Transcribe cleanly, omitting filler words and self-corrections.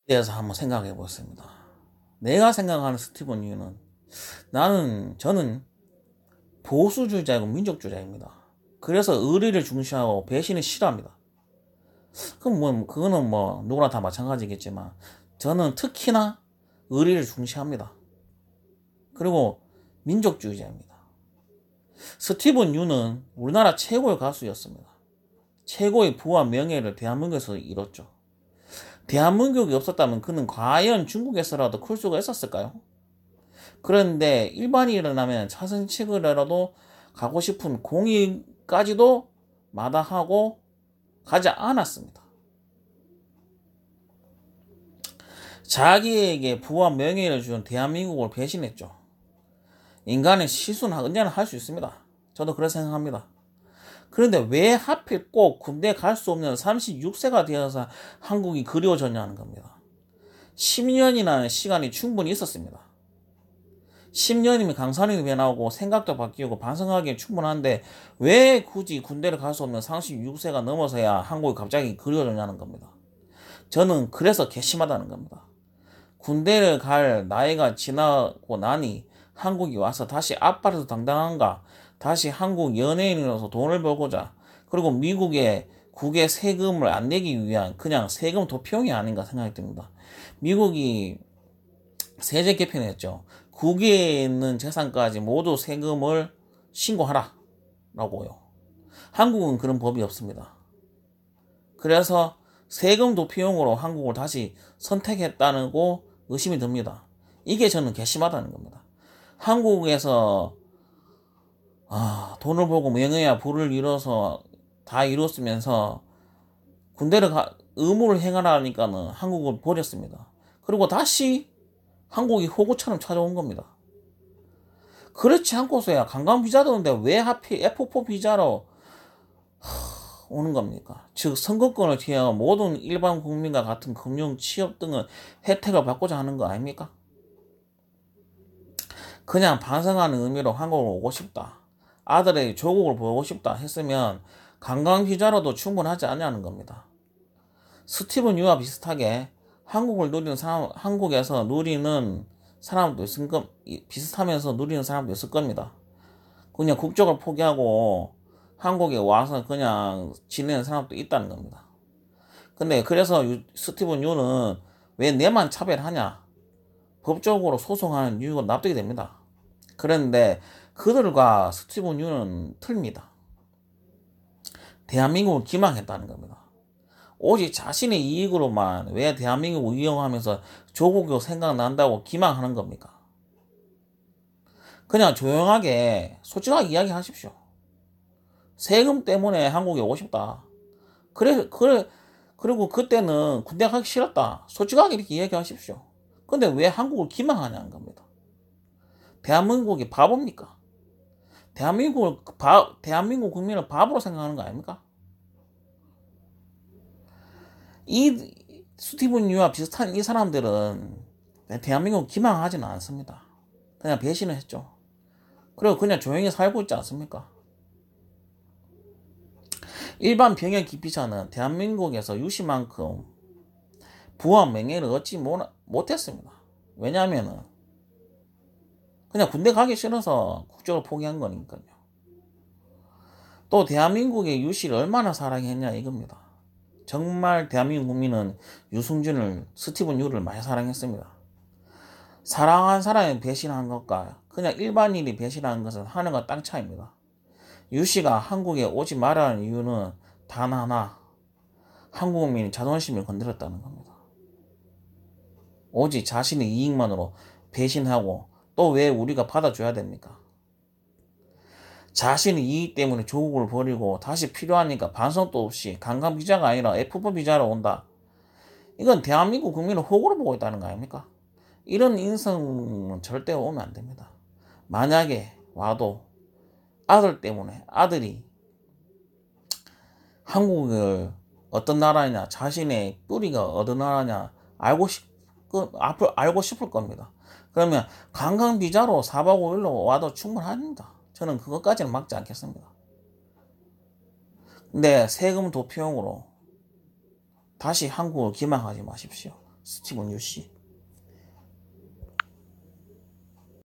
대해서 한번 생각해 보겠습니다. 내가 생각하는 스티븐 유는 저는 보수주의자이고 민족주의자입니다. 그래서 의리를 중시하고 배신을 싫어합니다. 그럼 그거는 누구나 다 마찬가지겠지만 저는 특히나 의리를 중시합니다. 그리고 민족주의자입니다. 스티븐 유는 우리나라 최고의 가수였습니다. 최고의 부와 명예를 대한민국에서 이뤘죠. 대한민국이 없었다면 그는 과연 중국에서라도 클 수가 있었을까요? 그런데 일반인이라면 차선책이라도 가고 싶은 공의까지도 마다하고 가지 않았습니다. 자기에게 부와 명예를 준 대한민국을 배신했죠. 인간의 실수는 언제나 할 수 있습니다. 저도 그렇게 생각합니다. 그런데 왜 하필 꼭 군대 갈 수 없는 36세가 되어서 한국이 그리워졌냐는 겁니다. 10년이라는 시간이 충분히 있었습니다. 10년이면 강산이 변하고 생각도 바뀌고 반성하기에 충분한데 왜 굳이 군대를 갈 수 없는 36세가 넘어서야 한국이 갑자기 그리워졌냐는 겁니다. 저는 그래서 괘씸하다는 겁니다. 군대를 갈 나이가 지나고 나니 한국이 와서 다시 앞발에서 당당한가, 다시 한국 연예인으로서 돈을 벌고자, 그리고 미국의 국외 세금을 안 내기 위한 그냥 세금 도피용이 아닌가 생각이 듭니다. 미국이 세제 개편했죠. 국외에 있는 재산까지 모두 세금을 신고하라 라고요. 한국은 그런 법이 없습니다. 그래서 세금 도피용으로 한국을 다시 선택했다는 거 의심이 듭니다. 이게 저는 괘씸하다는 겁니다. 한국에서 돈을 벌고 명예와 부를 이뤄서 다 이뤘으면서 의무를 행하라니까는 한국을 버렸습니다. 그리고 다시 한국이 호구처럼 찾아온 겁니다. 그렇지 않고서야 관광 비자도 오는데 왜 하필 F4 비자로 오는 겁니까? 즉 선거권을 취하여 모든 일반 국민과 같은 금융, 취업 등의 혜택을 받고자 하는 거 아닙니까? 그냥 반성하는 의미로 한국을 오고 싶다, 아들의 조국을 보고 싶다 했으면 관광 비자로도 충분하지 않냐는 겁니다. 스티븐 유와 비슷하게 한국에서 누리는 사람도 비슷하면서 누리는 사람도 있을 겁니다. 그냥 국적을 포기하고 한국에 와서 그냥 지내는 사람도 있다는 겁니다. 근데 그래서 스티븐 유는 왜 내만 차별하냐? 법적으로 소송하는 이유가 납득이 됩니다. 그런데 그들과 스티븐 유는 틀립니다. 대한민국을 기망했다는 겁니다. 오직 자신의 이익으로만 왜 대한민국을 이용하면서 조국이 생각난다고 기망하는 겁니까? 그냥 조용하게 솔직하게 이야기하십시오. 세금 때문에 한국에 오고 싶다. 그리고 그때는 군대 가기 싫었다. 솔직하게 이렇게 이야기하십시오. 근데 왜 한국을 기망하냐는 겁니다. 대한민국이 바보입니까? 대한민국 국민을 바보로 생각하는 거 아닙니까? 이 스티븐 유와 비슷한 이 사람들은 대한민국 기망하지는 않습니다. 그냥 배신을 했죠. 그리고 그냥 조용히 살고 있지 않습니까? 일반 병역 기피자는 대한민국에서 유시만큼 부와 명예를 얻지 못했습니다. 왜냐하면 그냥 군대 가기 싫어서 국적을 포기한 거니까요. 또 대한민국의 유시를 얼마나 사랑했냐 이겁니다. 정말 대한민국 국민은 스티븐 유를 많이 사랑했습니다. 사랑한 사람이 배신한 것과 그냥 일반인이 배신한 것은 하늘과 땅 차이입니다. 유씨가 한국에 오지 말라는 이유는 단 하나, 한국 국민이 자존심을 건드렸다는 겁니다. 오직 자신의 이익만으로 배신하고 또 왜 우리가 받아줘야 됩니까? 자신의 이익 때문에 조국을 버리고 다시 필요하니까 반성도 없이 관광 비자가 아니라 F4 비자로 온다. 이건 대한민국 국민을 호구로 보고 있다는 거 아닙니까? 이런 인성은 절대 오면 안 됩니다. 만약에 와도 아들 때문에 아들이 한국을 어떤 나라냐, 자신의 뿌리가 어떤 나라냐 알고 싶을 겁니다. 그러면 관광 비자로 4박 5일로 와도 충분합니다. 저는 그것까지는 막지 않겠습니다. 근데 세금 도피용으로 다시 한국을 기망하지 마십시오. 스티븐 유씨.